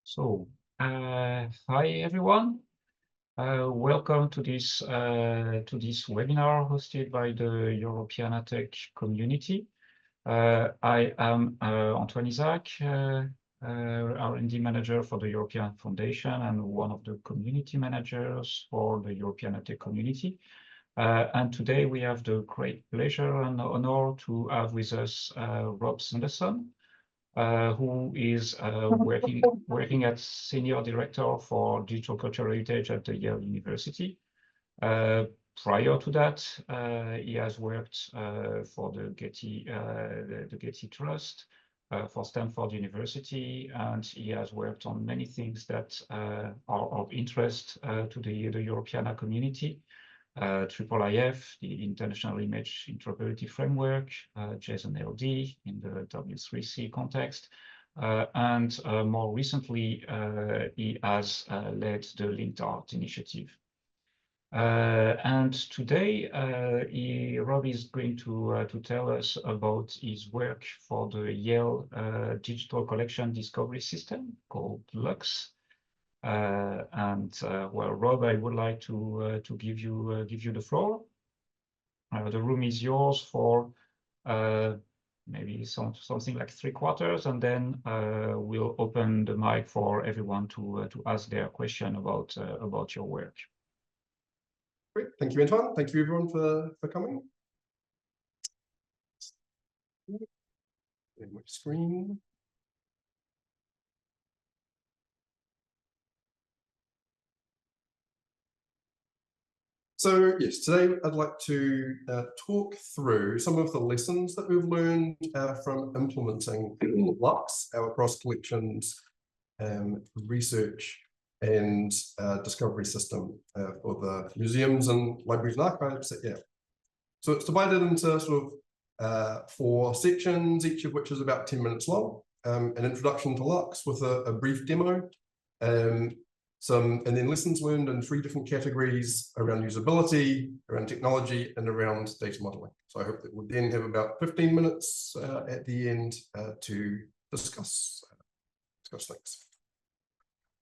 So, hi everyone. Welcome to this webinar hosted by the European ATEC community. I am Antoine Isaac, R&D manager for the European Foundation and one of the community managers for the European ATEC community. And today we have the great pleasure and honor to have with us Rob Sanderson, who is working as Senior Director for Digital Cultural Heritage at the Yale University. Prior to that, he has worked for the Getty Trust, for Stanford University, and he has worked on many things that are of interest to the Europeana community. IIIF, the International Image Interoperability Framework, JSON-LD in the W3C context, and more recently, he has led the Linked Art initiative. And today, Rob is going to tell us about his work for the Yale Digital Collection Discovery System called LUX. Well, Rob, I would like to give you the floor. The room is yours for maybe something like 3/4, and then we'll open the mic for everyone to ask their question about your work. Great, thank you, Antoine. Thank you, everyone, for coming. In my screen. So yes, today I'd like to talk through some of the lessons that we've learned from implementing LUX, our cross-collections research and discovery system for the museums and libraries and archives at Yale. So it's divided into sort of 4 sections, each of which is about 10 minutes long. An introduction to LUX with a brief demo, and then lessons learned in 3 different categories around usability, around technology, and around data modeling. So I hope that we'll then have about 15 minutes at the end to discuss things.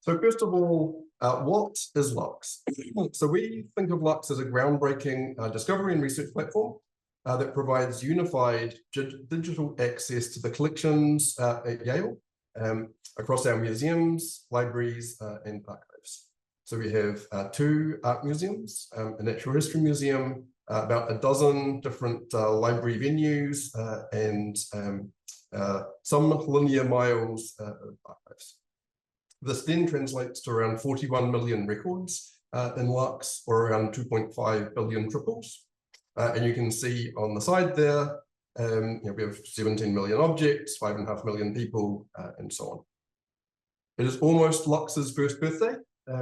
So first of all, what is LUX? So we think of LUX as a groundbreaking discovery and research platform that provides unified digital access to the collections at Yale across our museums, libraries, and archives. So we have 2 art museums, a natural history museum, about a dozen different library venues, and some linear miles of archives. This then translates to around 41 million records in LUX, or around 2.5 billion triples. And you can see on the side there, we have 17 million objects, 5.5 million people, and so on. It is almost LUX's first birthday.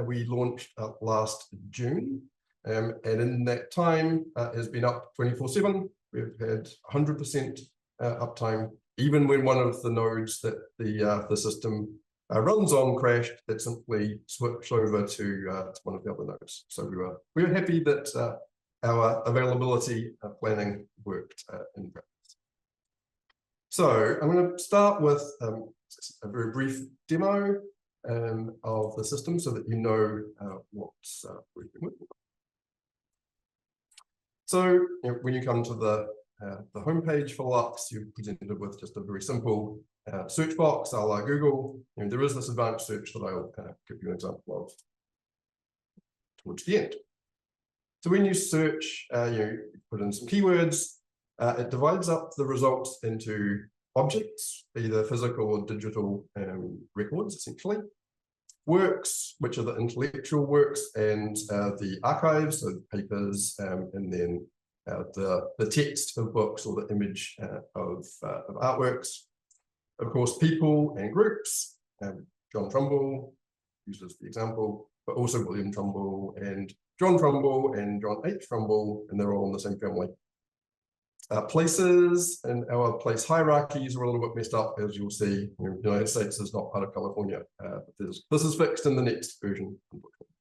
We launched last June, and in that time, it has been up 24/7. We've had 100% uptime, even when one of the nodes that the system runs on crashed. It simply switched over to one of the other nodes. So we were happy that our availability planning worked in practice. So I'm going to start with a very brief demo of the system so that you know what's working with. So when you come to the homepage for LUX, you're presented with just a very simple search box a la Google. There is this advanced search that I'll give you an example of towards the end. So when you search, you put in some keywords, it divides up the results into objects, either physical or digital records, essentially. Works, which are the intellectual works, and the archives, so papers, and then the text of books or the image of artworks. Of course, people and groups. John Trumbull, used as the example, but also William Trumbull and John Trumbull and John H. Trumbull, and they're all in the same family. Places and our place hierarchies are a little bit messed up, as you'll see. The United States is not part of California. This is fixed in the next version, unfortunately.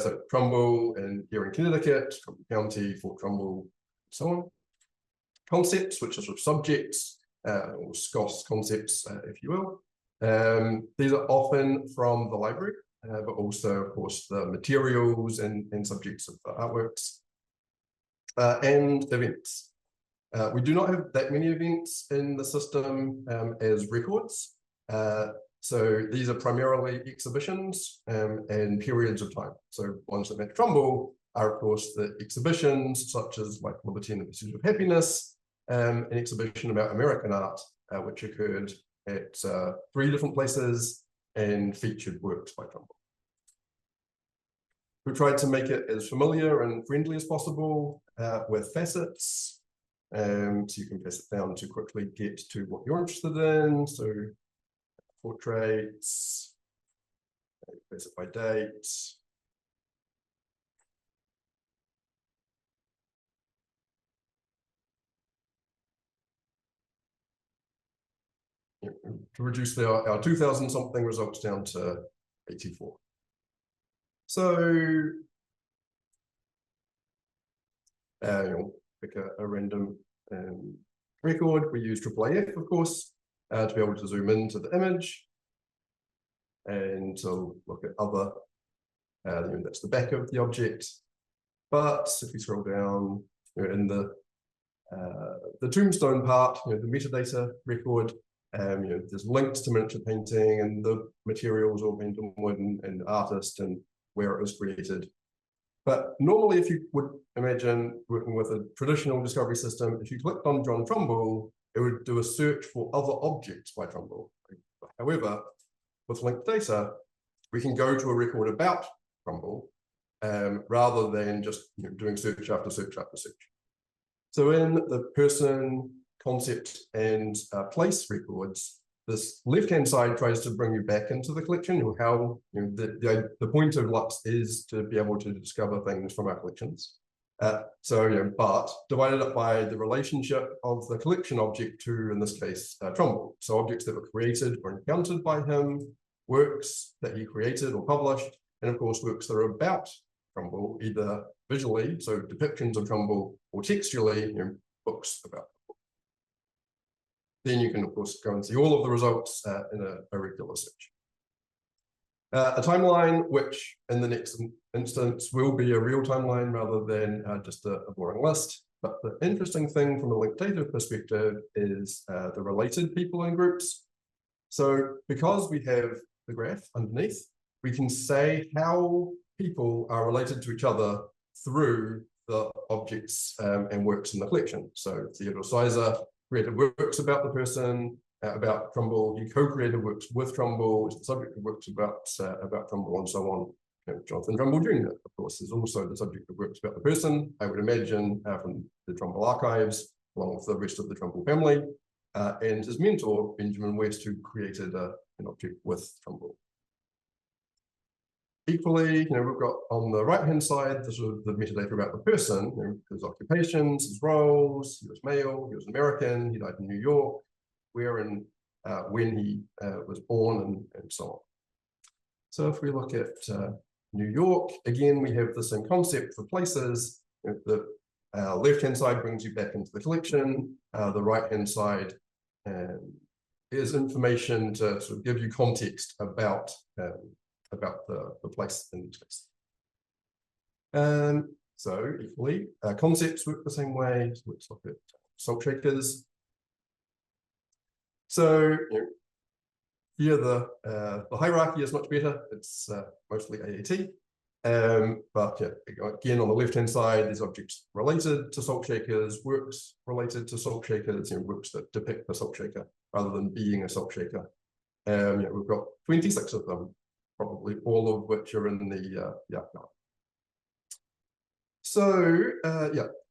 So Trumbull and here in Connecticut, Trumbull County, Fort Trumbull, so on. Concepts, which are sort of subjects, or SCOS concepts, if you will. These are often from the library, but also, of course, the materials and subjects of the artworks, and events. We do not have that many events in the system as records. So these are primarily exhibitions and periods of time. So ones that make Trumbull are, of course, the exhibitions such as like Liberty and the Pursuit of Happiness, an exhibition about American art, which occurred at 3 different places and featured works by Trumbull. We tried to make it as familiar and friendly as possible with facets. So you can pass it down to quickly get to what you're interested in. So portraits, place it by date. To reduce our 2000 something results down to 84. So you'll pick a random record. We use AAAF, of course, to be able to zoom into the image and to look at other, that's the back of the object. But if we scroll down, in the tombstone part, the metadata record, there's links to miniature painting and the materials all been done wood and artist and where it was created. But normally, if you would imagine working with a traditional discovery system, if you clicked on John Trumbull, it would do a search for other objects by Trumbull. However, with linked data, we can go to a record about Trumbull rather than just doing search after search after search. So in the person, concept, and place records, this left-hand side tries to bring you back into the collection, or how the point of LUX is to be able to discover things from our collections. But divided up by the relationship of the collection object to, in this case, Trumbull. So objects that were created or encountered by him, works that he created or published, and of course works that are about Trumbull, either visually, so depictions of Trumbull, or textually, books about. Then you can, of course, go and see all of the results in a regular search. A timeline, which in the next instance will be a real timeline rather than just a boring list. But the interesting thing from a linked data perspective is the related people in groups. So because we have the graph underneath, we can say how people are related to each other through the objects and works in the collection. So Theodore Sizer created works about the person, about Trumbull. He co-created works with Trumbull. He's the subject of works about Trumbull, and so on. Jonathan Trumbull Jr., of course, is also the subject of works about the person, I would imagine, from the Trumbull archives, along with the rest of the Trumbull family, and his mentor, Benjamin West, who created an object with Trumbull. Equally, we've got on the right-hand side, the metadata about the person, his occupations, his roles. He was male, he was American, he died in New York, where and when he was born, and so on. So if we look at New York, again, we have the same concept for places. The left-hand side brings you back into the collection. The right-hand side is information to sort of give you context about the place in each case. So equally, concepts work the same way. So let's look at salt shakers. So here the hierarchy is much better. It's mostly AAT. But again, on the left-hand side, there's objects related to salt shakers, works related to salt shakers, works that depict the salt shaker rather than being a salt shaker. We've got 26 of them, probably all of which are in the archive. So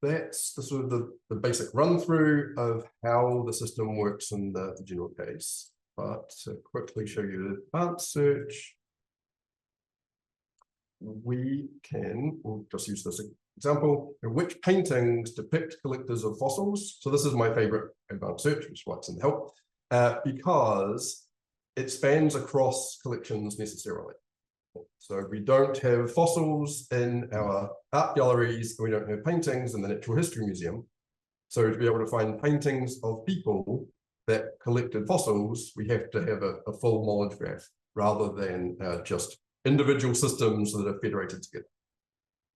that's the sort of the basic run through of how the system works in the general case. But to quickly show you the advanced search, we'll just use this example. Which paintings depict collectors of fossils? So this is my favorite advanced search, which is what's in the help, because it spans across collections necessarily. So we don't have fossils in our art galleries, and we don't have paintings in the Natural History Museum. So to be able to find paintings of people that collected fossils, we have to have a full knowledge graph rather than just individual systems that are federated together.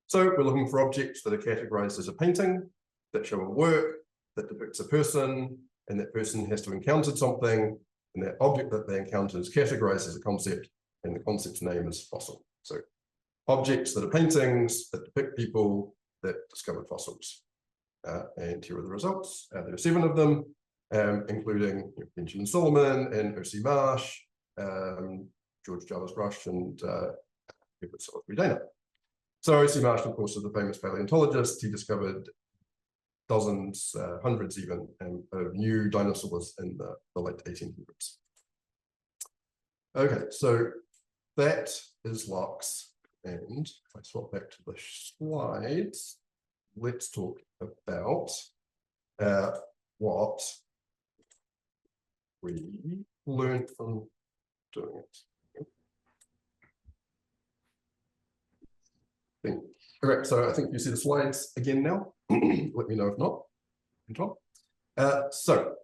So we're looking for objects that are categorized as a painting, that show a work, that depicts a person, and that person has to encounter something, and that object that they encounter is categorized as a concept, and the concept's name is fossil. So objects that are paintings, that depict people, that discovered fossils. And here are the results. There are 7 of them, including Benjamin Solomon and O.C. Marsh, George Jarvis Rush, and Herbert Salisbury Dana. So O.C. Marsh, of course, is the famous paleontologist. He discovered dozens, hundreds even, of new dinosaurs in the late 1800s. Okay, so that is LUX. And if I swap back to the slides, let's talk about what we learned from doing it. All right, so I think you see the slides again now. Let me know if not. So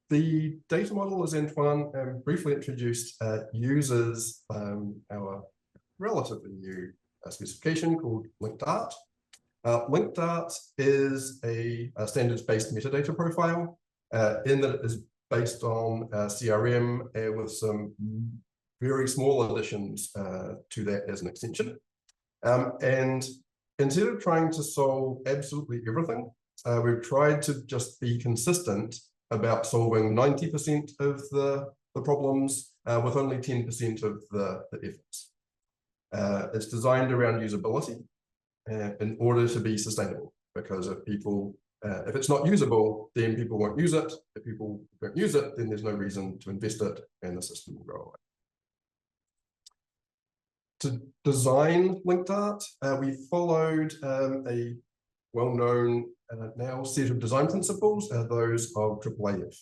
the data model, as Antoine briefly introduced, uses our relatively new specification called linked art. Linked art is a standards-based metadata profile in that it is based on CRM with some very small additions to that as an extension. And instead of trying to solve absolutely everything, we've tried to just be consistent about solving 90% of the problems with only 10% of the efforts. It's designed around usability in order to be sustainable, because if it's not usable, then people won't use it. If people don't use it, then there's no reason to invest it, and the system will go away. To design linked art, we followed a well-known now set of design principles, those of IIIF.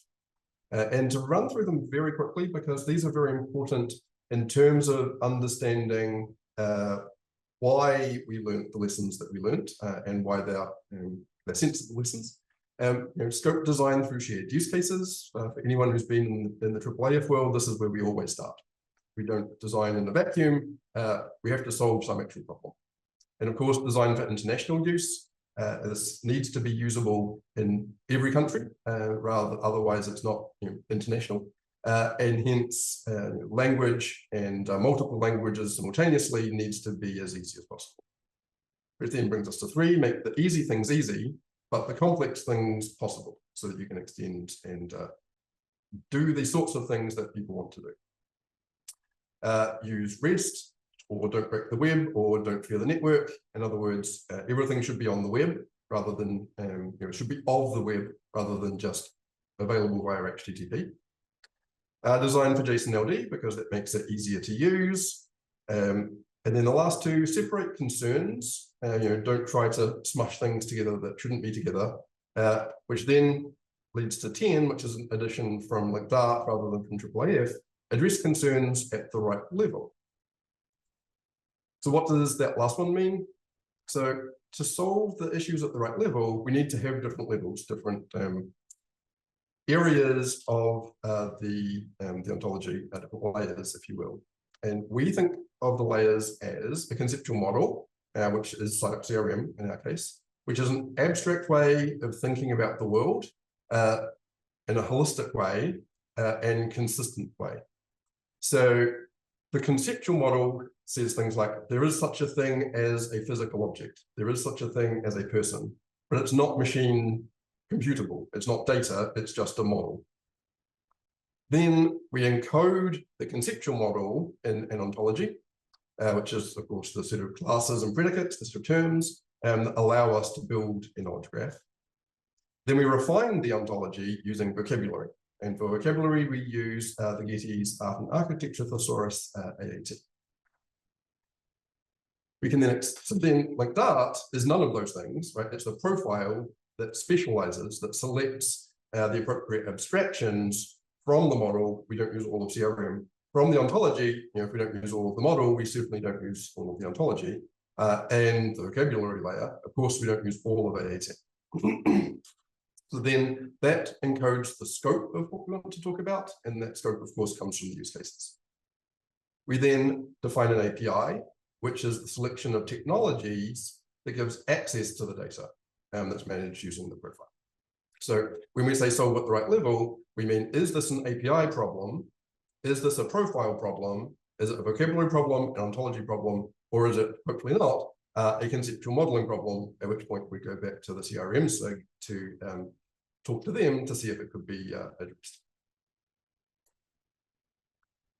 And to run through them very quickly, because these are very important in terms of understanding why we learned the lessons that we learned and why they're sensible lessons. Scope design through shared use cases. For anyone who's been in the IIIF world, this is where we always start. We don't design in a vacuum. We have to solve some actual problem. And of course, design for international use. This needs to be usable in every country, otherwise it's not international. And hence, language and multiple languages simultaneously needs to be as easy as possible. Which then brings us to 3, make the easy things easy, but the complex things possible, so that you can extend and do the sorts of things that people want to do. Use REST, or don't break the web, or don't fear the network. In other words, everything should be on the web rather than, it should be of the web rather than just available via HTTP. Design for JSON-LD, because it makes it easier to use. And then the last 2, separate concerns. Don't try to smush things together that shouldn't be together, which then leads to 10, which is an addition from linked art rather than from IIIF. Address concerns at the right level. So what does that last one mean? So to solve the issues at the right level, we need to have different levels, different areas of the ontology, different layers, if you will. And we think of the layers as a conceptual model, which is CRM in our case, which is an abstract way of thinking about the world in a holistic way and consistent way. So the conceptual model says things like, there is such a thing as a physical object. There is such a thing as a person, but it's not machine computable. It's not data, it's just a model. Then we encode the conceptual model in an ontology, which is, of course, the set of classes and predicates, the set of terms, that allow us to build a knowledge graph. Then we refine the ontology using vocabulary. And for vocabulary, we use the Getty's Art and Architecture Thesaurus AAT. We can then linked art is none of those things, right? It's the profile that specializes, that selects the appropriate abstractions from the model. We don't use all of CRM. From the ontology, if we don't use all of the model, we certainly don't use all of the ontology. And the vocabulary layer, of course, we don't use all of AAT. So then that encodes the scope of what we want to talk about, and that scope, of course, comes from the use cases. We then define an API, which is the selection of technologies that gives access to the data that's managed using the profile. So when we say solve at the right level, we mean, is this an API problem? Is this a profile problem? Is it a vocabulary problem, an ontology problem, or is it, hopefully not, a conceptual modeling problem, at which point we go back to the CRM SIG to talk to them to see if it could be addressed.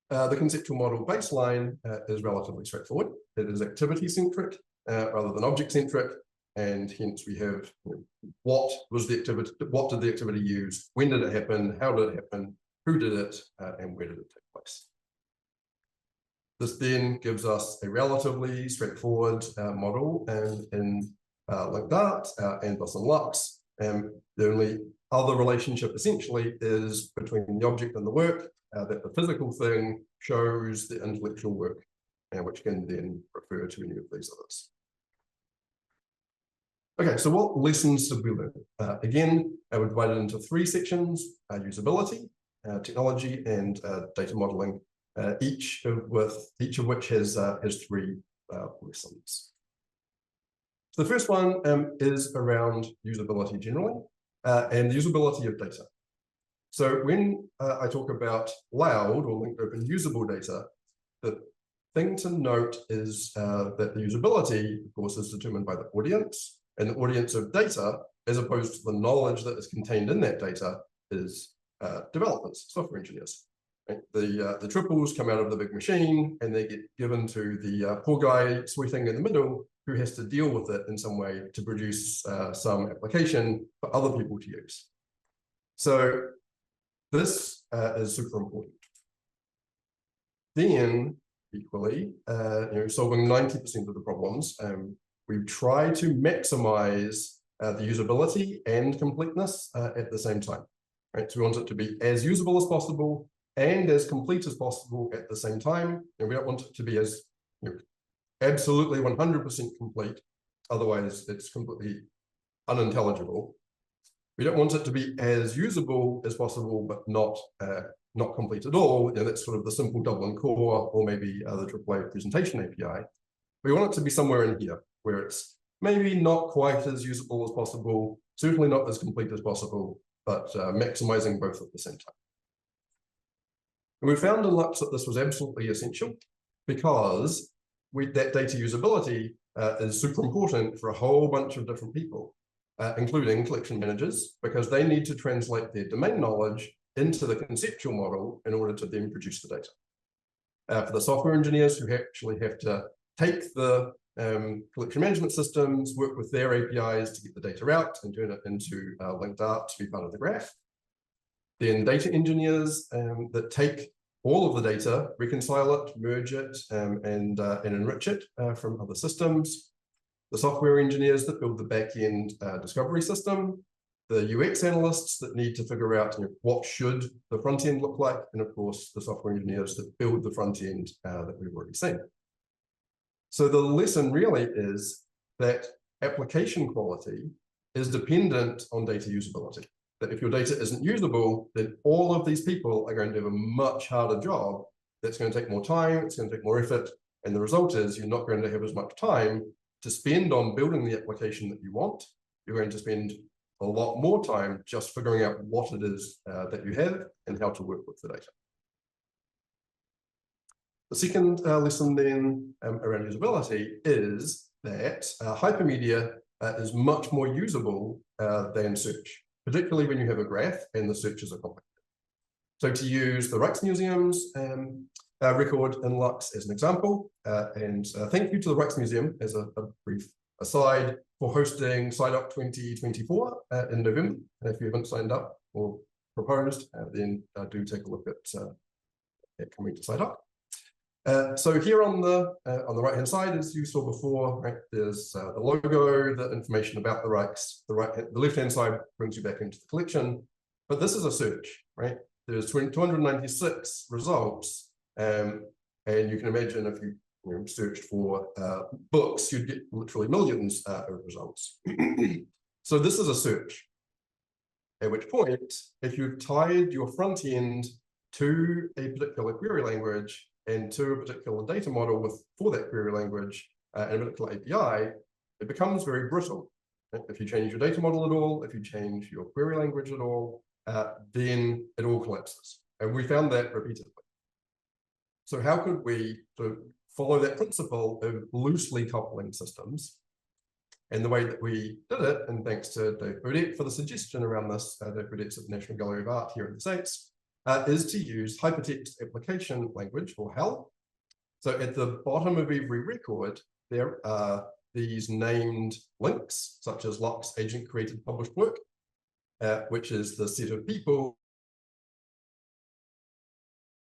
The conceptual model baseline is relatively straightforward. It is activity-centric rather than object-centric, and hence we have what was the activity, what did the activity use, when did it happen, how did it happen, who did it, and where did it take place. This then gives us a relatively straightforward model in linked Dart and thus in LUX. The only other relationship essentially is between the object and the work, that the physical thing shows the intellectual work, which can then refer to any of these others. Okay, so what lessons did we learn? Again, we divided into three sections: usability, technology, and data modeling. Each of which has three lessons. So the first one is around usability generally, and the usability of data. So when I talk about loud or linked open usable data, the thing to note is that the usability, of course, is determined by the audience, and the audience of data, as opposed to the knowledge that is contained in that data, is developers, software engineers. Right? The triples come out of the big machine, and they get given to the poor guy sweating in the middle, who has to deal with it in some way to produce some application for other people to use. So this is super important. Then, equally, solving 90% of the problems, we try to maximize the usability and completeness at the same time. Right? So we want it to be as usable as possible and as complete as possible at the same time. And we don't want it to be as absolutely 100% complete. Otherwise, it's completely unintelligible. We don't want it to be as usable as possible, but not complete at all. That's sort of the simple Dublin core, or maybe the AAA presentation API. We want it to be somewhere in here, where it's maybe not quite as usable as possible, certainly not as complete as possible, but maximizing both at the same time. And we found in LUX that this was absolutely essential, because that data usability is super important for a whole bunch of different people, including collection managers, because they need to translate their domain knowledge into the conceptual model in order to then produce the data. For the software engineers who actually have to take the collection management systems, work with their APIs to get the data out and turn it into linked Dart to be part of the graph. Then data engineers that take all of the data, reconcile it, merge it, and enrich it from other systems. The software engineers that build the back-end discovery system. The UX analysts that need to figure out what should the front end look like. And of course, the software engineers that build the front end that we've already seen. So the lesson really is that application quality is dependent on data usability. That if your data isn't usable, then all of these people are going to have a much harder job. That's going to take more time, it's going to take more effort, and the result is you're not going to have as much time to spend on building the application that you want. You're going to spend a lot more time just figuring out what it is that you have and how to work with the data. The second lesson then around usability is that hypermedia is much more usable than search, particularly when you have a graph and the searches are complicated. So to use the Rijksmuseum's record in LUX as an example, and thank you to the Rijksmuseum as a brief aside for hosting SciDoc 2024 in November. And if you haven't signed up or proposed, then do take a look at coming to SciDoc. So here on the right-hand side, as you saw before, right, there's the logo, the information about the Rijks. The left-hand side brings you back into the collection, but this is a search, right? There's 296 results, and you can imagine if you searched for books, you'd get literally millions of results. So this is a search. at which point, if you've tied your front end to a particular query language and to a particular data model for that query language and a particular API, it becomes very brittle. If you change your data model at all, if you change your query language at all, then it all collapses. And we found that repeatedly. So how could we sort of follow that principle of loosely coupling systems? And the way that we did it, and thanks to Dave Burdett for the suggestion around this, Dave Burdett's at the National Gallery of Art here in the States, is to use Hypertext Application Language, or HAL. So at the bottom of every record, there are these named links, such as LUX agent created published work, which is the set of people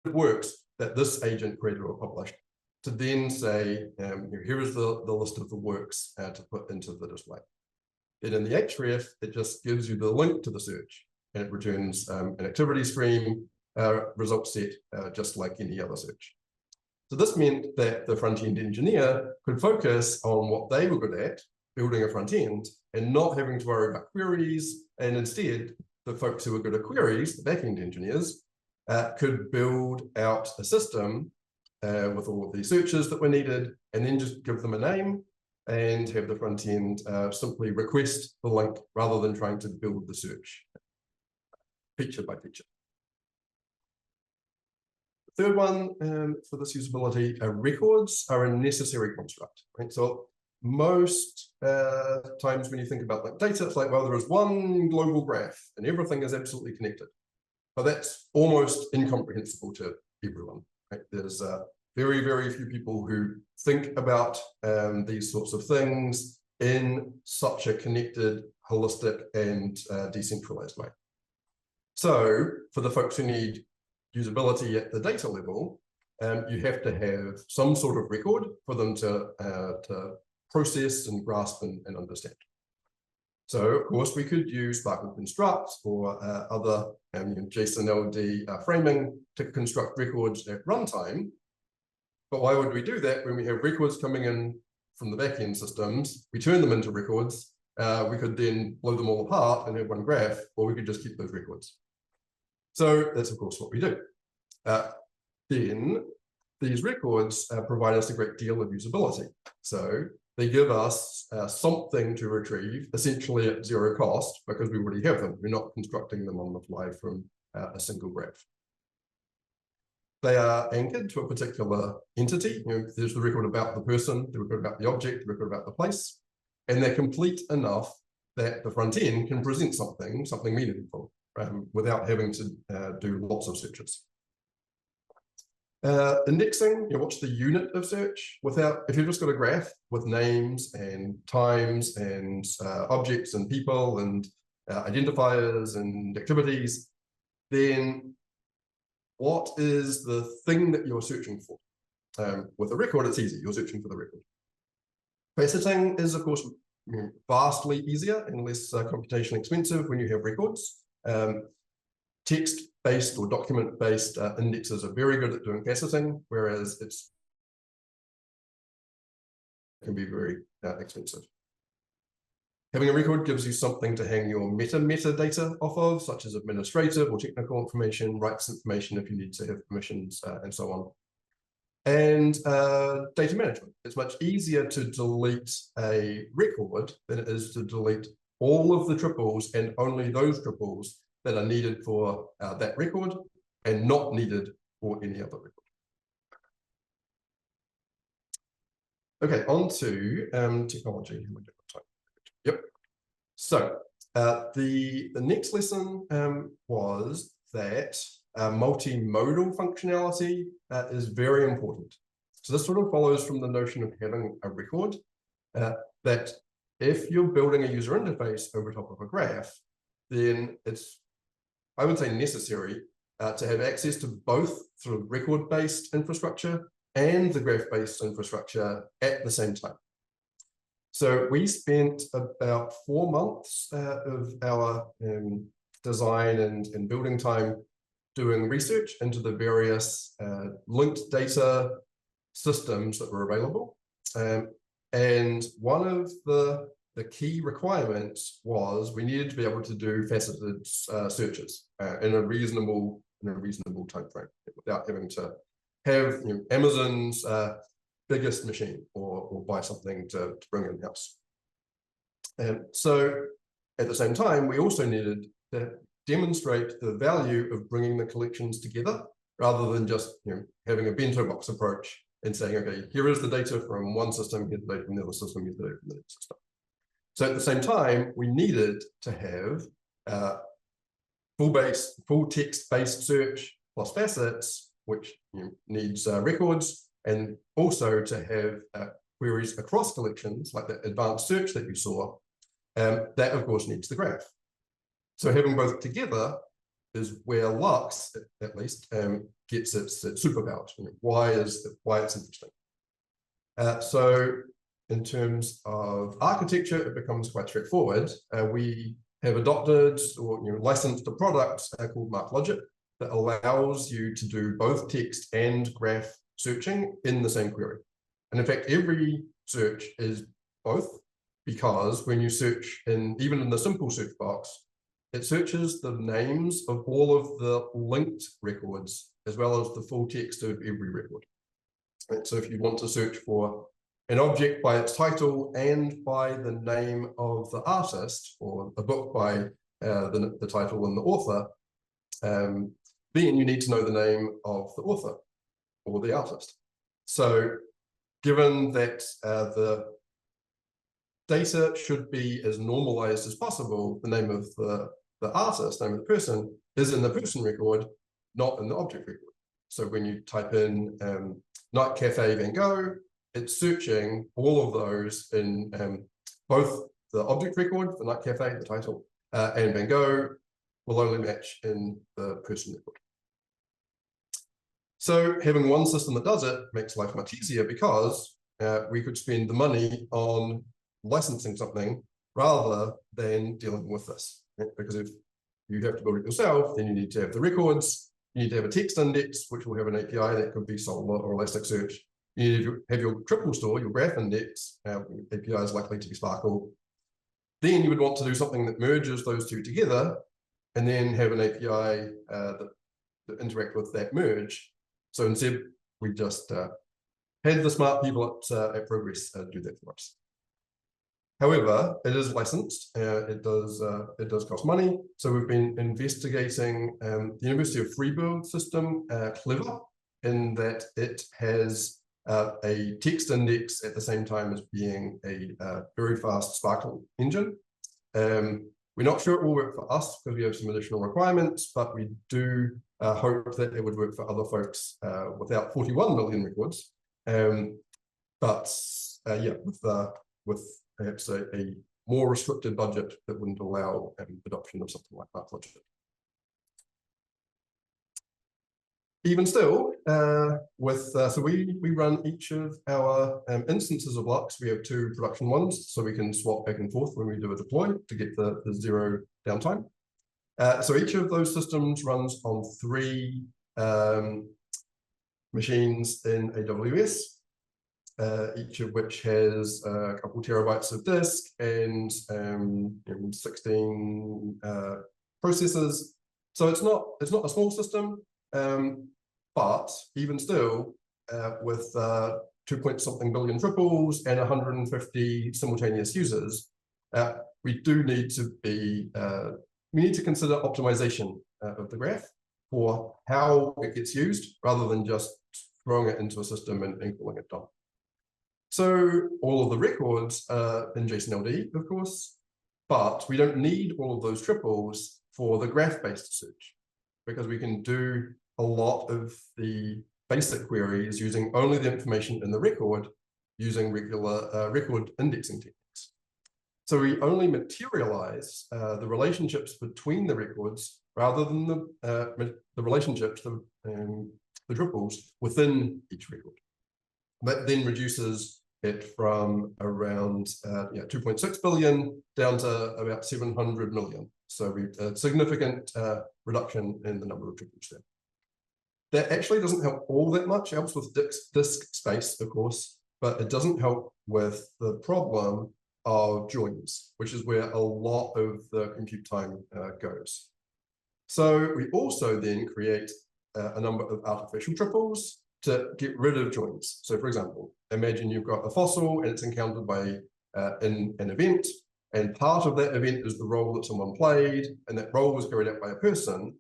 works that this agent created or published, to then say, here is the list of the works to put into the display. Then in the href, it just gives you the link to the search, and it returns an activity stream result set, just like any other search. So this meant that the front-end engineer could focus on what they were good at, building a front end, and not having to worry about queries. And instead, the folks who were good at queries, the back-end engineers, could build out a system with all of the searches that were needed, and then just give them a name and have the front end simply request the link rather than trying to build the search feature by feature. The third one for this usability, records are a necessary construct, right? So most times when you think about like data, it's like, well, there is one global graph and everything is absolutely connected. But that's almost incomprehensible to everyone, right? There's very, very few people who think about these sorts of things in such a connected, holistic, and decentralized way. So for the folks who need usability at the data level, you have to have some sort of record for them to process and grasp and understand. So of course we could use Sparkle Construct or other JSON LD framing to construct records at runtime. But why would we do that when we have records coming in from the backend systems? We turn them into records. We could then blow them all apart and have one graph, or we could just keep those records. So that's of course what we do. Then these records provide us a great deal of usability. So they give us something to retrieve, essentially at zero cost, because we already have them. We're not constructing them on the fly from a single graph. They are anchored to a particular entity. There's the record about the person, the record about the object, the record about the place, and they're complete enough that the front end can present something meaningful without having to do lots of searches. Indexing, what's the unit of search? If you've just got a graph with names and times and objects and people and identifiers and activities, then what is the thing that you're searching for? With a record, it's easy. You're searching for the record. Faceting is, of course, vastly easier and less computationally expensive when you have records. Text-based or document-based indexes are very good at doing faceting, whereas it can be very expensive. Having a record gives you something to hang your metadata off of, such as administrative or technical information, rights information if you need to have permissions, and so on. And data management. It's much easier to delete a record than it is to delete all of the triples and only those triples that are needed for that record and not needed for any other record. Okay, on to technology. Yep. So the next lesson was that multimodal functionality is very important. So this sort of follows from the notion of having a record, that if you're building a user interface over top of a graph, then it's, I would say, necessary to have access to both sort of record-based infrastructure and the graph-based infrastructure at the same time. So we spent about 4 months of our design and building time doing research into the various linked data systems that were available. And one of the the key requirement was we needed to be able to do faceted searches in a reasonable time frame without having to have Amazon's biggest machine or buy something to bring in-house. And so at the same time, we also needed to demonstrate the value of bringing the collections together rather than just having a bento box approach and saying, okay, here is the data from one system, here's the data from the other system, here's the data from the next system. So at the same time, we needed to have full text-based search plus facets, which needs records, and also to have queries across collections, like the advanced search that you saw, that of course needs the graph. So having both together is where LUX, at least, gets its superpower. Why it's interesting. So in terms of architecture, it becomes quite straightforward. We have adopted or licensed a product called MarkLogic that allows you to do both text and graph searching in the same query. And in fact, every search is both, because when you search even in the simple search box, it searches the names of all of the linked records as well as the full text of every record. Right? So if you want to search for an object by its title and by the name of the artist, or a book by the title and the author, then you need to know the name of the author or the artist. So given that the data should be as normalized as possible, the name of the artist, name of the person, is in the person record, not in the object record. So when you type in Night Cafe Van Gogh, it's searching all of those in both the object record, the Night Cafe, the title, and Van Gogh will only match in the person record. So having one system that does it makes life much easier, because we could spend the money on licensing something rather than dealing with this. Right? Because if you have to build it yourself, then you need to have the records, you need to have a text index, which will have an API that could be Solr or Elasticsearch. You need to have your triple store, your graph index, API is likely to be Sparkle. Then you would want to do something that merges those two together, and then have an API that interact with that merge. So instead, we just had the smart people at Progress do that for us. However, it is licensed. It does cost money. So we've been investigating the University of Freiburg system, Clever, in that it has a text index at the same time as being a very fast Sparkle engine. We're not sure it will work for us because we have some additional requirements, but we do hope that it would work for other folks without 41 million records. But yeah, with perhaps a more restricted budget that wouldn't allow adoption of something like MarkLogic. Even still, so we run each of our instances of LUX. We have 2 production ones, so we can swap back and forth when we do a deploy to get the 0 downtime. So each of those systems runs on 3 machines in AWS, each of which has a couple terabytes of disk and 16 processors. So it's not a small system. But even still, with 2-point-something billion triples and 150 simultaneous users, we do need to consider optimization of the graph for how it gets used, rather than just throwing it into a system and calling it done. So all of the records are in JSON-LD, of course, but we don't need all of those triples for the graph-based search, because we can do a lot of the basic queries using only the information in the record, using regular record indexing techniques. So we only materialize the relationships between the records rather than the relationships, the triples within each record. That then reduces it from around 2.6 billion down to about 700 million. So a significant reduction in the number of triples there. That actually doesn't help all that much. It helps with disk space, of course, but it doesn't help with the problem of joins, which is where a lot of the compute time goes. So we also then create a number of artificial triples to get rid of joins. So for example, imagine you've got a fossil and it's encountered by in an event, and part of that event is the role that someone played, and that role was carried out by a person.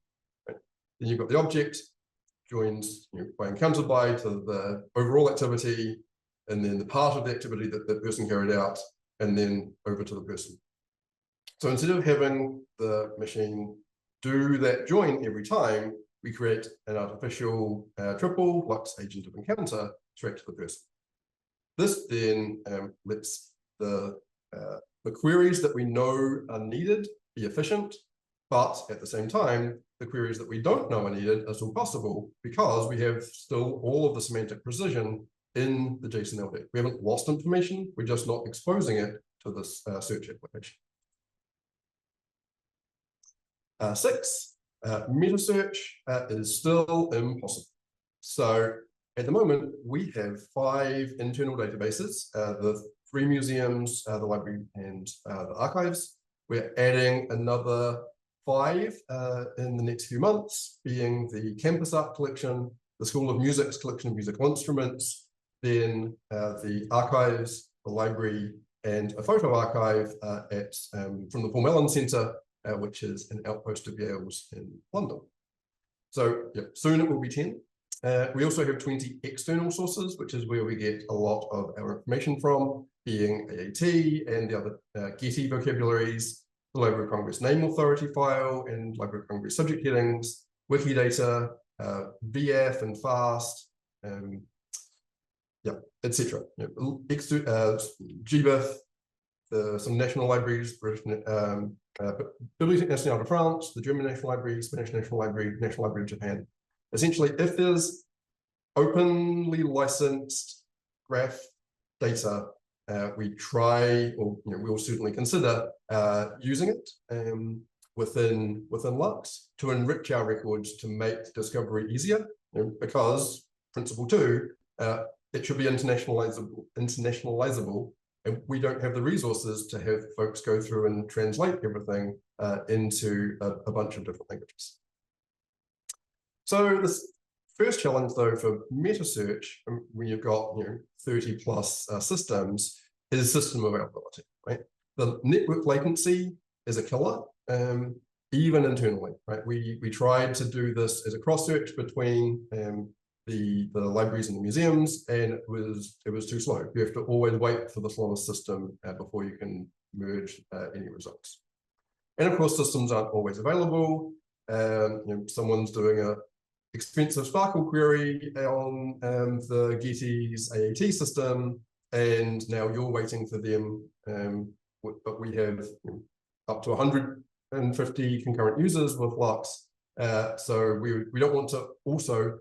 Right? Then you've got the object, joins by encountered by to the overall activity, and then the part of the activity that the person carried out, and then over to the person. So instead of having the machine do that join every time, we create an artificial triple, LUX agent of encounter, straight to the person. This then lets the queries that we know are needed be efficient, but at the same time, the queries that we don't know are needed are still possible because we have still all of the semantic precision in the JSON LD. We haven't lost information, we're just not exposing it to this search application. 6, meta search is still impossible. So at the moment, we have 5 internal databases, the 3 museums, the library, and the archives. We're adding another 5 in the next few months, being the campus art collection, the School of Music's collection of musical instruments, then the archives, the library, and a photo archive from the Paul Mellon Centre, which is an outpost of Yale's in London. So yeah, soon it will be 10. We also have 20 external sources, which is where we get a lot of our information from, being AAT and the other Getty vocabularies, the Library of Congress name authority file and Library of Congress subject headings, Wikidata, VF and FAST, etc. GBIF, some national libraries, British Bibliothèque Nationale de France, the German National Library, Spanish National Library, National Library of Japan. Essentially, if there's openly licensed graph data, we try, or we'll certainly consider using it within LUX to enrich our records to make discovery easier, because principle 2, it should be internationalizable, and we don't have the resources to have folks go through and translate everything into a bunch of different languages. So this first challenge, though, for meta search, when you've got 30 plus systems, is system availability, right? The network latency is a killer, even internally, right? We tried to do this as a cross search between the libraries and the museums, and it was too slow. You have to always wait for the slowest system before you can merge any results. And of course, systems aren't always available. Someone's doing a expensive Sparkle query on the Getty's AAT system, and now you're waiting for them, but we have up to 150 concurrent users with LUX, so we don't want to also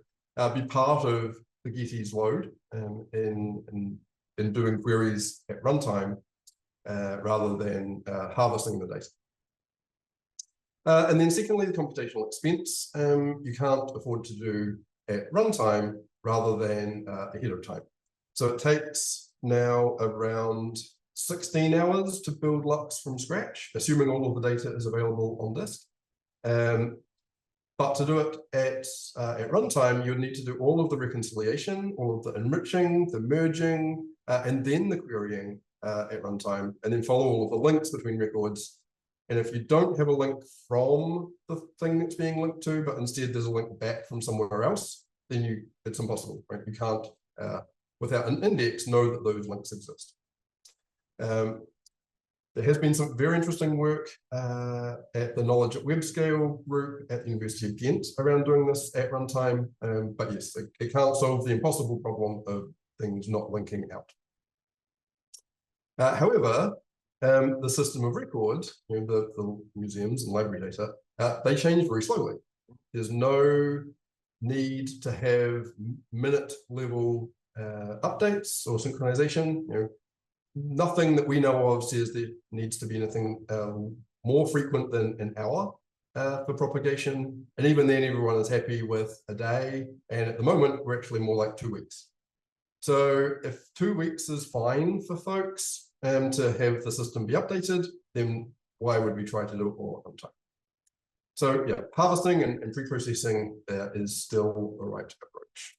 be part of the Getty's load in doing queries at runtime rather than harvesting the data. And then secondly, the computational expense, you can't afford to do at runtime rather than ahead of time. So it takes now around 16 hours to build LUX from scratch, assuming all of the data is available on disk. But to do it at runtime, you would need to do all of the reconciliation, all of the enriching, the merging, and then the querying at runtime, and then follow all of the links between records. And if you don't have a link from the thing that's being linked to, but instead there's a link back from somewhere else, then it's impossible, right? You can't, without an index, know that those links exist. There has been some very interesting work at the Knowledge at Web Scale group at the University of Ghent around doing this at runtime, but yes, it can't solve the impossible problem of things not linking out. However, the system of record, the museums and library data, they change very slowly. There's no need to have minute level updates or synchronization. Nothing that we know of says there needs to be anything more frequent than an hour for propagation. And even then, everyone is happy with a day. And at the moment, we're actually more like 2 weeks. So if 2 weeks is fine for folks, to have the system be updated, then why would we try to do it all at one time? So yeah, harvesting and pre-processing is still the right approach.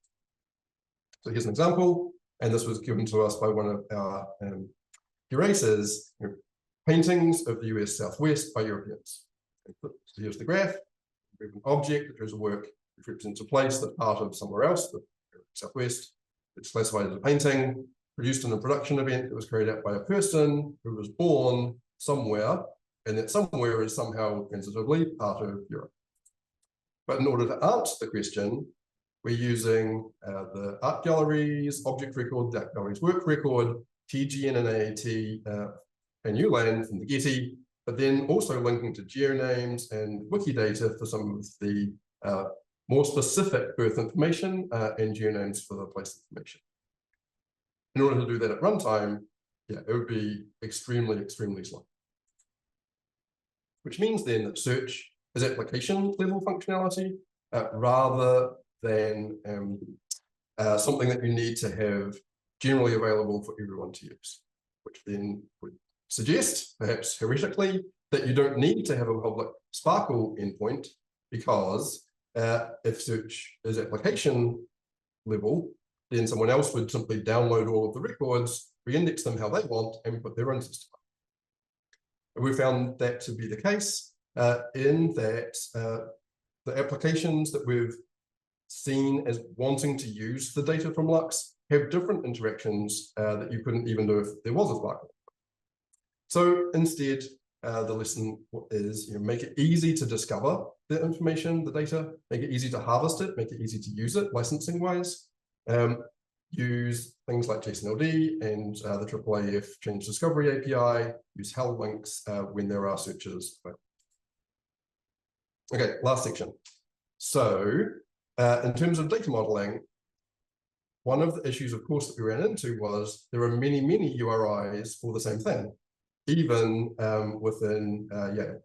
So here's an example, and this was given to us by one of our curators, paintings of the US Southwest by Europeans. So here's the graph. We have an object that does a work which represents a place that's part of somewhere else, the Southwest. It's classified as a painting, produced in a production event that was carried out by a person who was born somewhere, and that somewhere is somehow transitively part of Europe. But in order to answer the question, we're using the art gallery's object record, the art gallery's work record, TGNNAT, and ULAN from the Getty, but then also linking to geonames and Wikidata for some of the more specific birth information and geonames for the place information. In order to do that at runtime, yeah, it would be extremely, extremely slow. Which means then that search is application level functionality rather than something that you need to have generally available for everyone to use, which then would suggest, perhaps heretically, that you don't need to have a public Sparkle endpoint, because if search is application level, then someone else would simply download all of the records, re-index them how they want, and put their own system up. And we found that to be the case in that the applications that we've seen as wanting to use the data from LUX have different interactions that you couldn't even do if there was a Sparkle. So instead, the lesson is make it easy to discover the information, the data, make it easy to harvest it, make it easy to use it licensing wise. Use things like JSON-LD and the AAAF Change Discovery API, use HEL links when there are searches. Okay, last section. So in terms of data modeling, one of the issues, of course, that we ran into was there are many, many URIs for the same thing, even within Yale.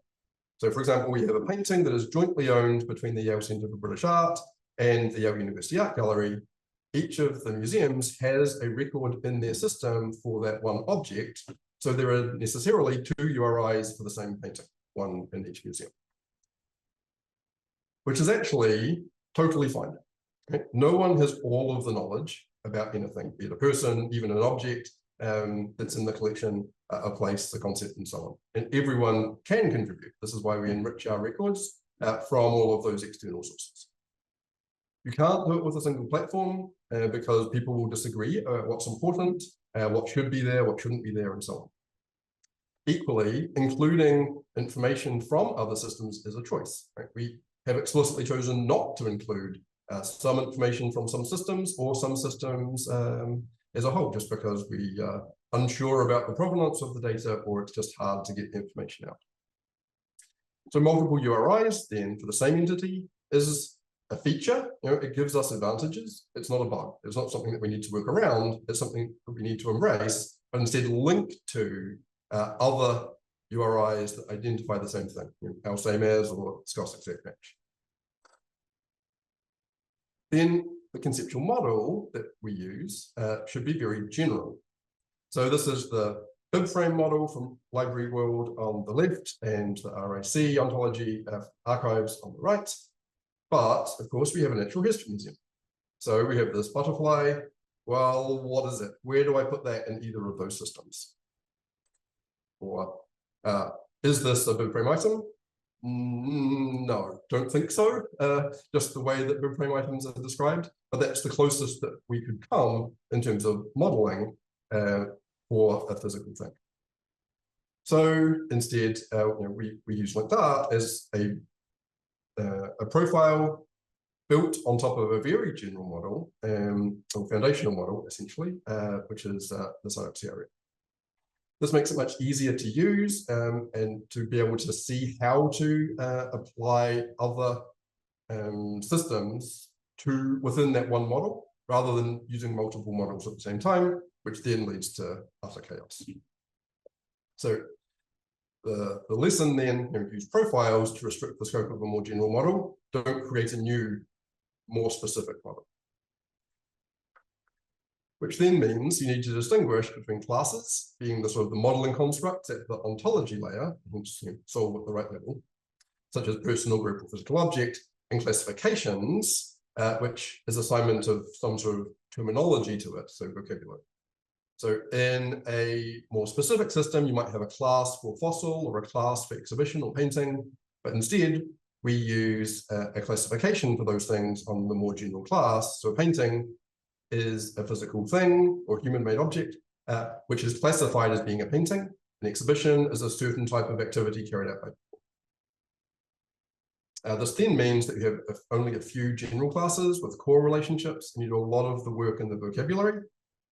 So for example, we have a painting that is jointly owned between the Yale Centre for British Art and the Yale University Art Gallery. Each of the museums has a record in their system for that one object. So there are necessarily two URIs for the same painting, one in each museum, which is actually totally fine. Okay? No one has all of the knowledge about anything, be it a person, even an object that's in the collection, a place, the concept, and so on. And everyone can contribute. This is why we enrich our records from all of those external sources. You can't do it with a single platform because people will disagree about what's important, what should be there, what shouldn't be there, and so on. Equally, including information from other systems is a choice. Right? We have explicitly chosen not to include some information from some systems or some systems as a whole, just because we are unsure about the provenance of the data, or it's just hard to get the information out. So multiple URIs then for the same entity is a feature. It gives us advantages. It's not a bug. It's not something that we need to work around. It's something that we need to embrace, but instead link to other URIs that identify the same thing, our same as or SCOS exact match. Then the conceptual model that we use should be very general. So this is the BibFrame model from Library World on the left and the RAC ontology archives on the right. But of course, we have a natural history museum. So we have this butterfly. Well, what is it? Where do I put that in either of those systems? Or is this a BibFrame item? No, don't think so. Just the way that BibFrame items are described, but that's the closest that we could come in terms of modeling for a physical thing. So instead, we use linked art as a profile built on top of a very general model, or foundational model, essentially, which is the SciOps area. This makes it much easier to use and to be able to see how to apply other systems to within that one model, rather than using multiple models at the same time, which then leads to utter chaos. So the lesson then, use profiles to restrict the scope of a more general model. Don't create a new, more specific model. which then means you need to distinguish between classes, being the sort of the modeling constructs at the ontology layer, hence solve at the right level, such as personal, group, or physical object, and classifications, which is assignment of some sort of terminology to it, so vocabulary. So in a more specific system, you might have a class for fossil or a class for exhibition or painting, but instead we use a classification for those things on the more general class. So a painting is a physical thing or human-made object, which is classified as being a painting. An exhibition is a certain type of activity carried out by people. This then means that you have only a few general classes with core relationships, and you do a lot of the work in the vocabulary.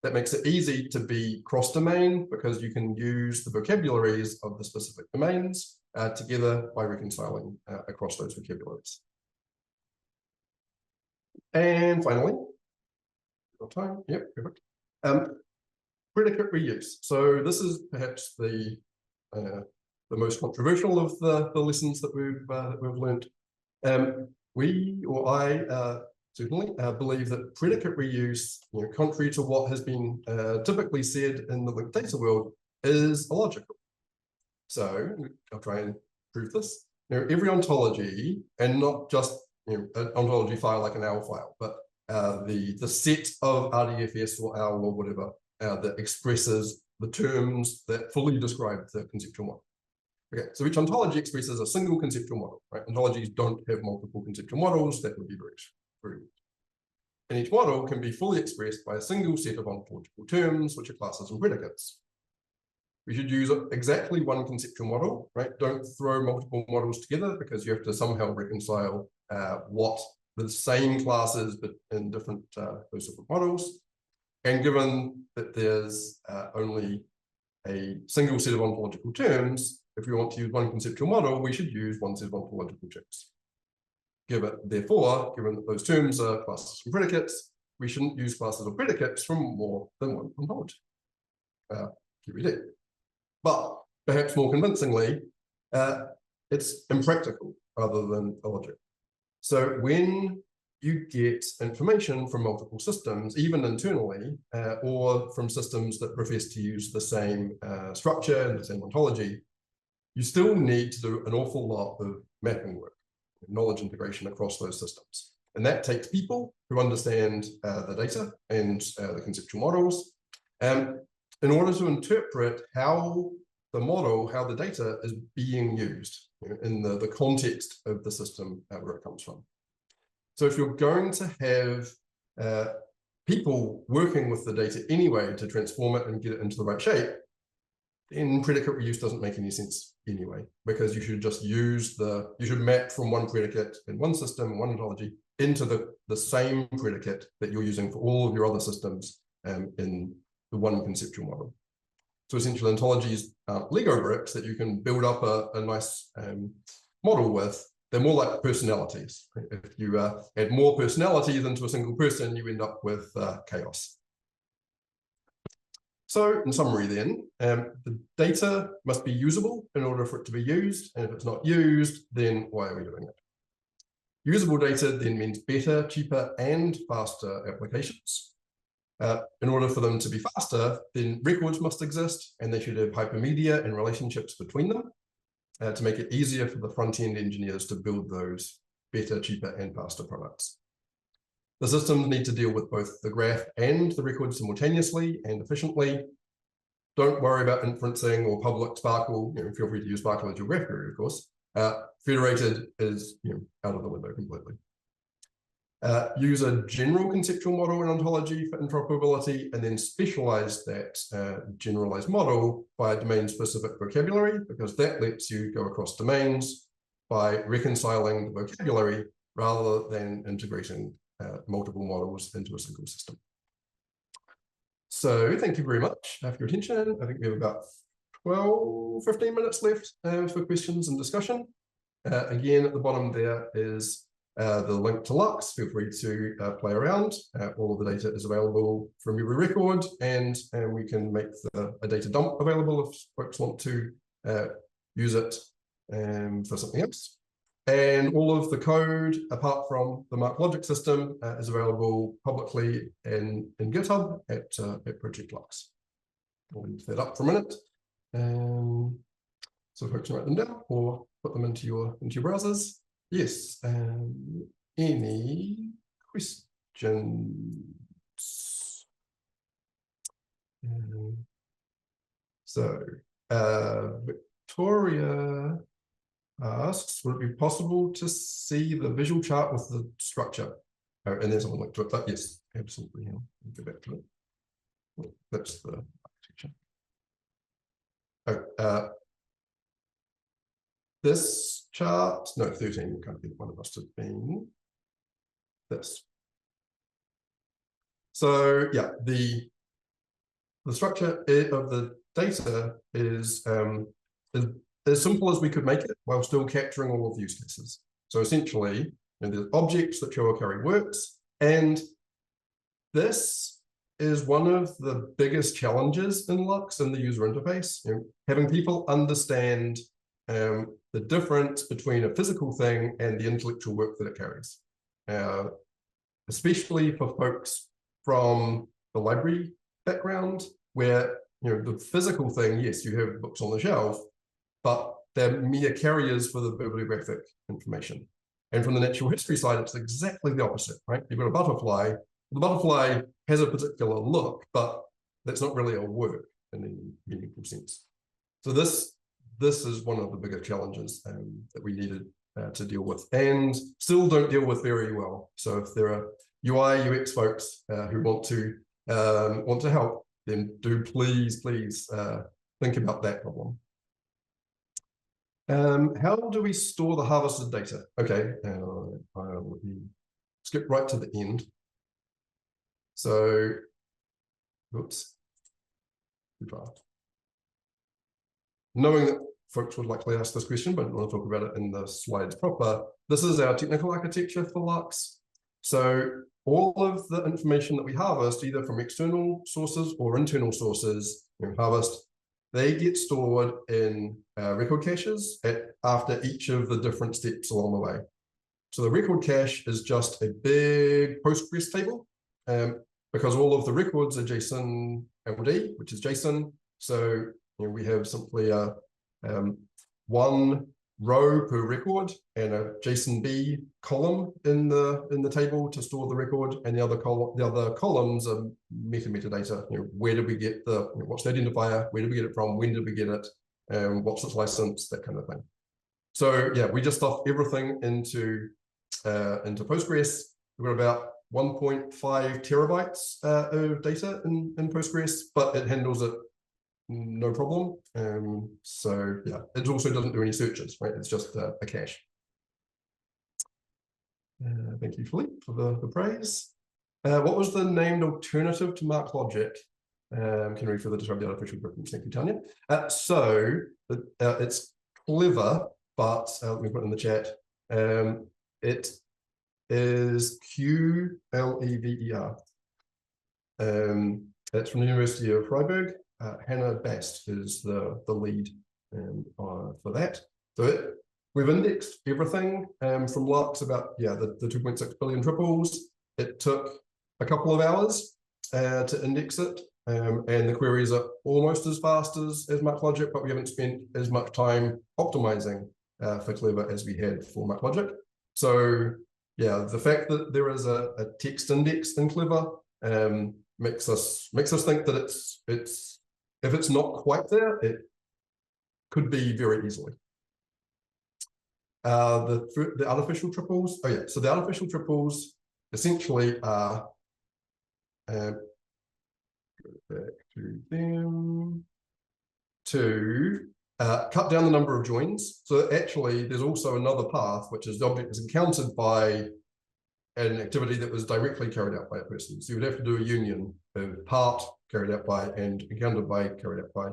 That makes it easy to be cross-domain because you can use the vocabularies of the specific domains together by reconciling across those vocabularies. And finally, time, yep, perfect. Predicate reuse. So this is perhaps the most controversial of the lessons that we've learned. I certainly believe that predicate reuse, contrary to what has been typically said in the linked data world, is illogical. So I'll try and prove this. Every ontology, and not just an ontology file like an OWL file, but the set of RDFS or OWL or whatever that expresses the terms that fully describe the conceptual model. Okay, so each ontology expresses a single conceptual model, right? Ontologies don't have multiple conceptual models. That would be very weird. And each model can be fully expressed by a single set of ontological terms, which are classes and predicates. We should use exactly one conceptual model, right? Don't throw multiple models together because you have to somehow reconcile what the same classes but in different those different models. And given that there's only a single set of ontological terms, if we want to use one conceptual model, we should use one set of ontological terms. Therefore, given that those terms are classes and predicates, we shouldn't use classes or predicates from more than one ontology. QED. But perhaps more convincingly, it's impractical rather than illogical. So when you get information from multiple systems, even internally, or from systems that profess to use the same structure and the same ontology, you still need to do an awful lot of mapping work, knowledge integration across those systems. And that takes people who understand the data and the conceptual models in order to interpret how the data is being used in the context of the system where it comes from. So if you're going to have people working with the data anyway to transform it and get it into the right shape, then predicate reuse doesn't make any sense anyway, because you should just use you should map from one predicate in one system, one ontology, into the same predicate that you're using for all of your other systems in the one conceptual model. So essentially ontologies aren't Lego bricks that you can build up a nice model with. They're more like personalities. If you add more personalities into a single person, you end up with chaos. So in summary then, the data must be usable in order for it to be used. And if it's not used, then why are we doing it? Usable data then means better, cheaper, and faster applications. In order for them to be faster, then records must exist, and they should have hypermedia and relationships between them to make it easier for the front-end engineers to build those better, cheaper, and faster products. The systems need to deal with both the graph and the record simultaneously and efficiently. Don't worry about inferencing or public Sparkle. Feel free to use Sparkle as your graph query, of course. Federated is out of the window completely. Use a general conceptual model and ontology for interoperability, and then specialize that generalized model by domain-specific vocabulary, because that lets you go across domains by reconciling the vocabulary rather than integrating multiple models into a single system. So thank you very much for your attention. I think we have about 15 minutes left for questions and discussion. Again, at the bottom there is the link to LUX. Feel free to play around. All of the data is available from every record, and we can make a data dump available if folks want to use it for something else. And all of the code, apart from the MarkLogic system, is available publicly in GitHub at Project LUX. I'll leave that up for a minute. So folks can write them down or put them into your browsers. Yes. Any questions? So Victoria asks, would it be possible to see the visual chart with the structure? And there's a link to it, but yes, absolutely. I'll go back to it. That's the architecture. This chart, no, 13 can't be the one it must have been. This. So yeah, the structure of the data is as simple as we could make it while still capturing all of the use cases. So essentially, there's objects that show or carry works, and this is one of the biggest challenges in LUX in the user interface. Having people understand the difference between a physical thing and the intellectual work that it carries, especially for folks from the library background, where the physical thing, yes, you have books on the shelf, but they're mere carriers for the bibliographic information. And from the natural history side, it's exactly the opposite, right? You've got a butterfly. The butterfly has a particular look, but that's not really a work in any meaningful sense. So this is one of the bigger challenges that we needed to deal with, and still don't deal with very well. So if there are UI, UX folks who want to help, then do please think about that problem. How do we store the harvested data? Okay, let me skip right to the end. So, oops, too far. Knowing that folks would likely ask this question, but I don't want to talk about it in the slides proper, this is our technical architecture for LUX. So all of the information that we harvest, either from external sources or internal sources, they get stored in record caches after each of the different steps along the way. So the record cache is just a big Postgres table, because all of the records are JSON LD, which is JSON. So we have simply one row per record and a JSON-B column in the table to store the record, and the other columns are metadata. Where did we get what's the identifier? Where did we get it from? When did we get it? What's its license? That kind of thing. So yeah, we just stuff everything into Postgres. We've got about 1.5 terabytes of data in Postgres, but it handles it no problem. So yeah, it also doesn't do any searches, right? It's just a cache. Thank you, Philippe, for the praise. What was the named alternative to MarkLogic? Can read further describe the artificial reference. Thank you, Tanya. So it's clever, but let me put it in the chat. It is QLEVER. It's from the University of Freiburg. Hannah Bast is the lead for that. So we've indexed everything from LUX, about the 2.6 billion triples. It took a couple of hours to index it, and the queries are almost as fast as MarkLogic, but we haven't spent as much time optimizing for Clever as we had for MarkLogic. So yeah, the fact that there is a text index in Clever makes us think that it's if it's not quite there, it could be very easily. The artificial triples. Oh yeah, so the artificial triples essentially are go back to them to cut down the number of joins. So actually, there's also another path, which is the object is encountered by an activity that was directly carried out by a person. So you would have to do a union of part carried out by and encountered by carried out by.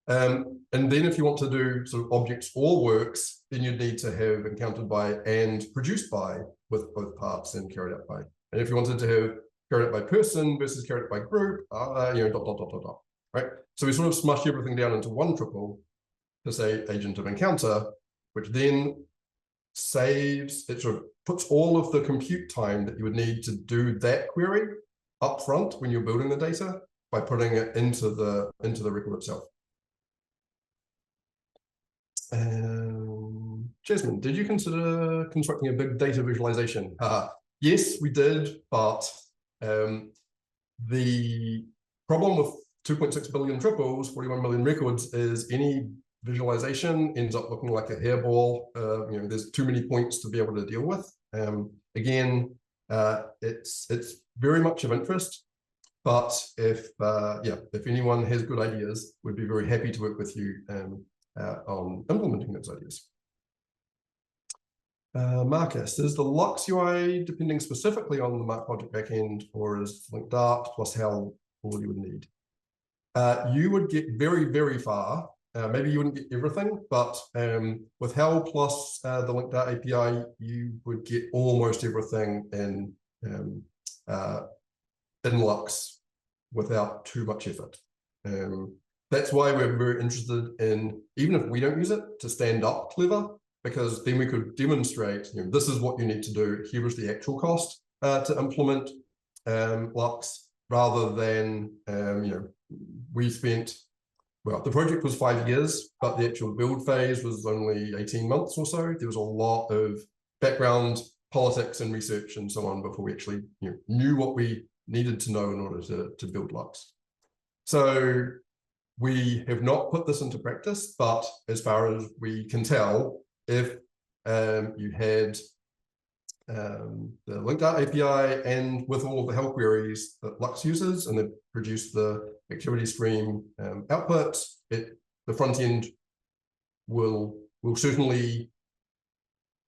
And then if you want to do sort of objects or works, then you'd need to have encountered by and produced by with both parts and carried out by. And if you wanted to have carried out by person versus carried out by group, right? So we sort of smushed everything down into one triple to say agent of encounter, which then saves, it sort of puts all of the compute time that you would need to do that query up front when you're building the data by putting it into the record itself. Jasmine, did you consider constructing a big data visualization? Yes, we did, but the problem with 2.6 billion triples, 41 million records, is any visualization ends up looking like a hairball. There's too many points to be able to deal with. Again, it's very much of interest, but if anyone has good ideas, we'd be very happy to work with you on implementing those ideas. Marcus, is the LUX UI depending specifically on the Mark project backend, or is linked Dart plus how all you would need? You would get very, very far. Maybe you wouldn't get everything, but with HEL plus the linked Dart API, you would get almost everything in LUX without too much effort. That's why we're very interested in, even if we don't use it, to stand up Clever, because then we could demonstrate, this is what you need to do. Here is the actual cost to implement LUX, rather than, we spent, well, the project was 5 years, but the actual build phase was only 18 months or so. There was a lot of background politics and research and so on before we actually knew what we needed to know in order to build LUX. So we have not put this into practice, but as far as we can tell, if you had the linked Dart API and with all of the HEL queries that LUX uses, and they produce the activity stream output, the front end will certainly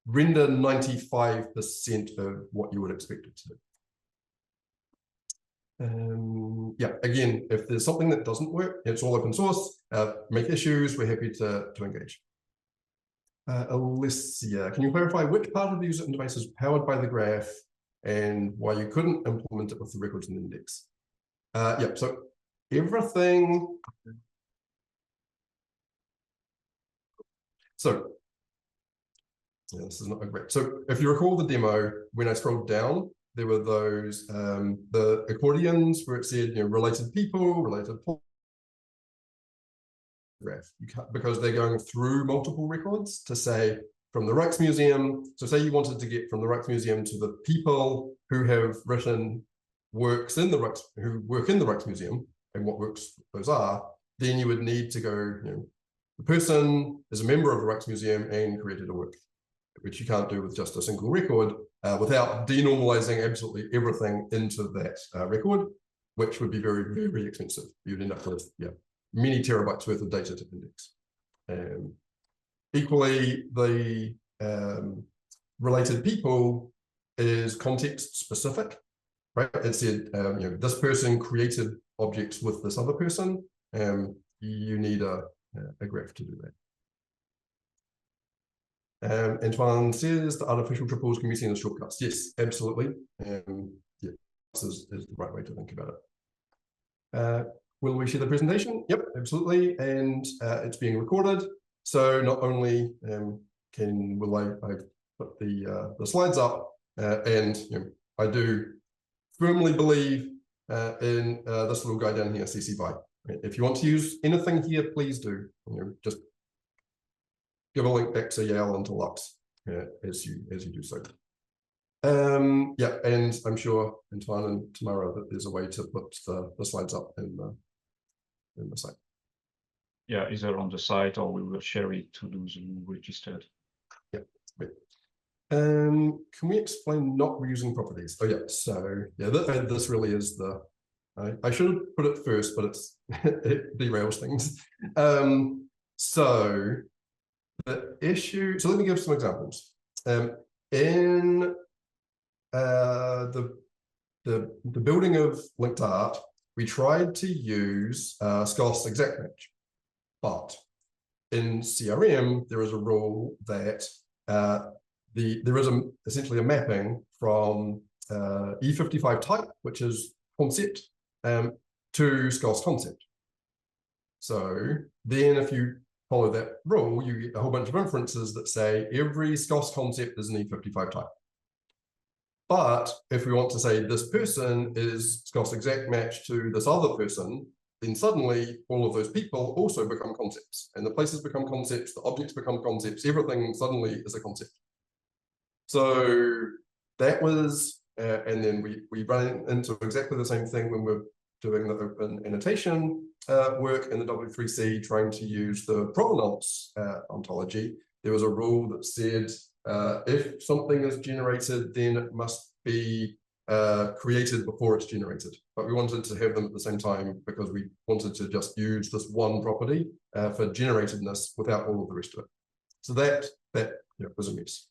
render 95% of what you would expect it to do. Again, if there's something that doesn't work, it's all open source. Make issues, we're happy to engage. Alicia, can you clarify which part of the user interface is powered by the graph and why you couldn't implement it with the records and index? So everything. So this is not great. So if you recall the demo, when I scrolled down, there were those the accordions where it said related people, related graph. You can't, because they're going through multiple records to say from the Rijksmuseum. So say you wanted to get from the Rijksmuseum to the people who have written works in the who work in the Rijksmuseum and what works those are, then you would need to go, the person is a member of the Rijksmuseum and created a work, which you can't do with just a single record without denormalizing absolutely everything into that record, which would be very, very expensive. You'd end up with, many terabytes worth of data to index. Equally, the related people is context specific, right? It said, this person created objects with this other person. You need a graph to do that. Antoine says the artificial triples can be seen as shortcuts. Yes, absolutely. This is the right way to think about it. Will we share the presentation? Yep, absolutely. And it's being recorded. So not only will I put the slides up, and I do firmly believe in this little guy down here, CC BY. If you want to use anything here, please do. Just give a link back to Yale and to LUX as you do so. And I'm sure Antoine and Tamara that there's a way to put the slides up in the site. Yeah, either on the site or we will share it to those who registered. Yeah. Great. Can we explain not reusing properties? Oh yeah, so yeah, this really is the. I should have put it first, but it derails things. So the issue. So let me give some examples. In the building of linked Dart, we tried to use SCOS exact match, but in CRM there is a rule that there is essentially a mapping from E55 type, which is concept, to SCOS concept. So then if you follow that rule, you get a whole bunch of inferences that say every SCOS concept is an E55 type. But if we want to say this person is SCOS exact match to this other person, then suddenly all of those people also become concepts, and the places become concepts, the objects become concepts, everything suddenly is a concept. So that was, and then we run into exactly the same thing when we're doing the open annotation work in the W3C, trying to use the provenance ontology. There was a rule that said if something is generated, then it must be created before it's generated. But we wanted to have them at the same time because we wanted to just use this one property for generatedness without all of the rest of it. So that was a mess.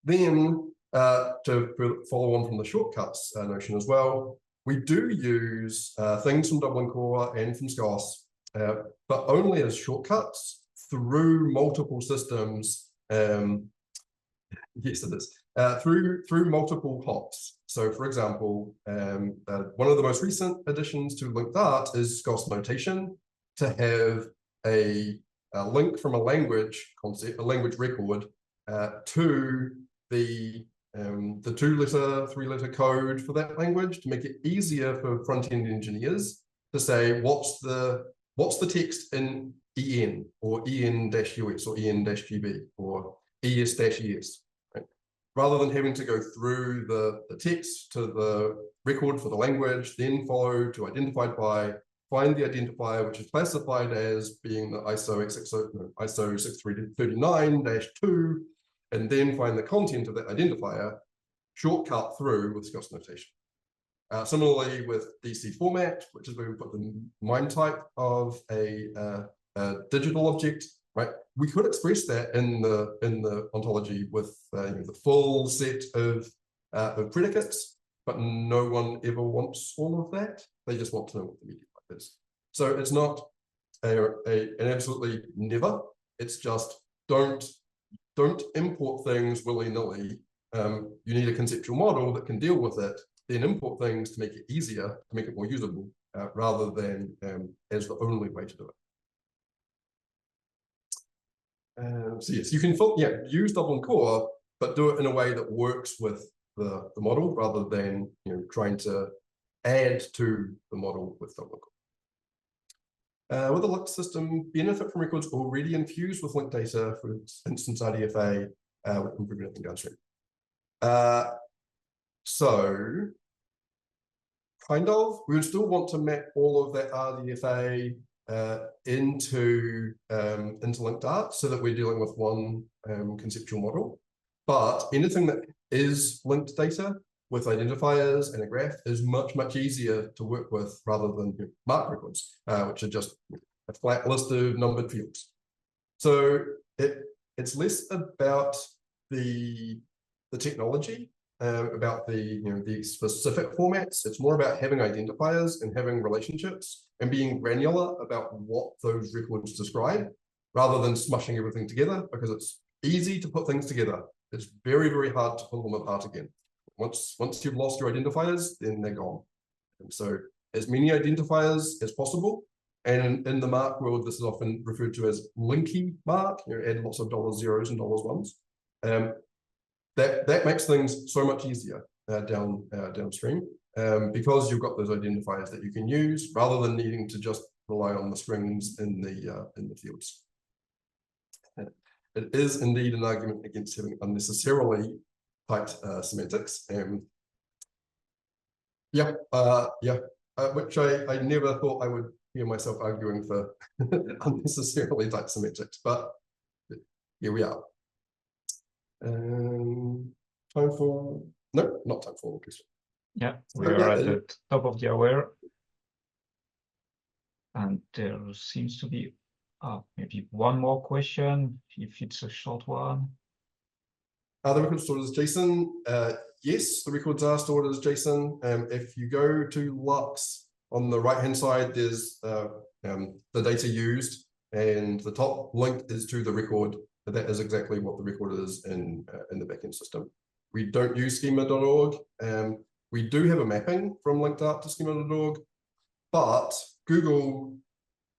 Then to follow on from the shortcuts notion as well, we do use things from Dublin Core and from SCOS, but only as shortcuts through multiple systems. Yes, it is. Through multiple hops. So, for example, one of the most recent additions to linked art is SCOS notation to have a link from a language concept, a language record, to the 2-letter, 3-letter code for that language to make it easier for front-end engineers to say what's the text in EN or EN-US or EN-GB or ES-ES. Rather than having to go through the text to the record for the language, then follow to identified by, find the identifier, which is classified as being the ISO 6339-2, and then find the content of that identifier, shortcut through with SCOS notation. Similarly with DC format, which is where we put the MIME type of a digital object, right? We could express that in the ontology with the full set of predicates, but no one ever wants all of that. They just want to know what the media type is. So it's not an absolutely never. It's just don't import things willy-nilly. You need a conceptual model that can deal with it, then import things to make it easier, to make it more usable, rather than as the only way to do it. So yes, you can use Dublin Core, but do it in a way that works with the model rather than trying to add to the model with Dublin Core. With the LUX system, benefit from records already infused with linked data, for instance RDFA, with improving everything downstream. So kind of, we would still want to map all of that RDFA into linked art so that we're dealing with one conceptual model. But anything that is linked data with identifiers and a graph is much easier to work with rather than mark records, which are just a flat list of numbered fields. So it's less about the technology, about the specific formats. It's more about having identifiers and having relationships and being granular about what those records describe, rather than smushing everything together, because it's easy to put things together. It's very hard to pull them apart again. Once you've lost your identifiers, then they're gone. And so as many identifiers as possible. And in the mark world, this is often referred to as linky mark. Add lots of $, zeros and $, 1s. That makes things so much easier downstream, because you've got those identifiers that you can use rather than needing to just rely on the strings in the fields. It is indeed an argument against having unnecessarily typed semantics. Which I never thought I would hear myself arguing for unnecessarily typed semantics, but here we are. Time for not time for question. Yeah, we are at the top of the hour, and there seems to be maybe one more question if it's a short one. Are the records stored as JSON? Yes, the records are stored as JSON. If you go to LUX, on the right-hand side, there's the data used, and the top link is to the record. That is exactly what the record is in the backend system. We don't use schema.org. We do have a mapping from linked art to schema.org, but Google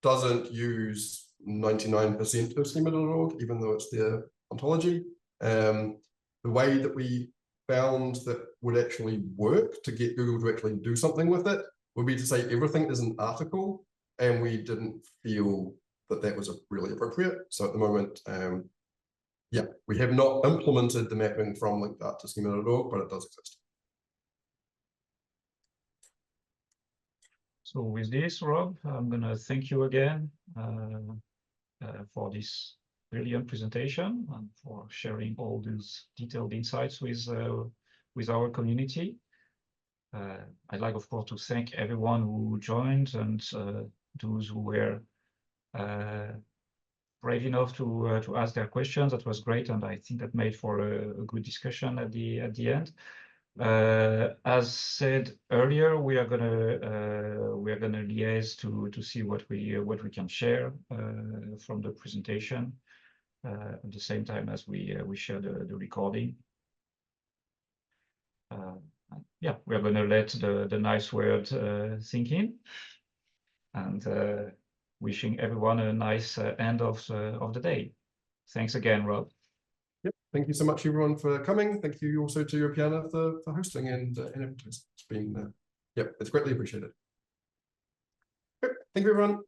doesn't use 99% of schema.org, even though it's their ontology. The way that we found that would actually work to get Google to actually do something with it would be to say everything is an article, and we didn't feel that that was really appropriate. So at the moment, yeah, we have not implemented the mapping from linked art to schema.org, but it does exist. So with this, Rob, I'm going to thank you again for this brilliant presentation and for sharing all these detailed insights with our community. I'd like, of course, to thank everyone who joined and those who were brave enough to ask their questions. That was great, and I think that made for a good discussion at the end. As said earlier, we are gonna liaise to see what we can share from the presentation at the same time as we share the recording. Yeah, we are gonna let the nice word sink in, and wishing everyone a nice end of the day. Thanks again, Rob. Yep. Thank you so much, everyone, for coming. Thank you also to Europeana for hosting and advertising. It's been, yeah, it's greatly appreciated. Yep. Thank you, everyone.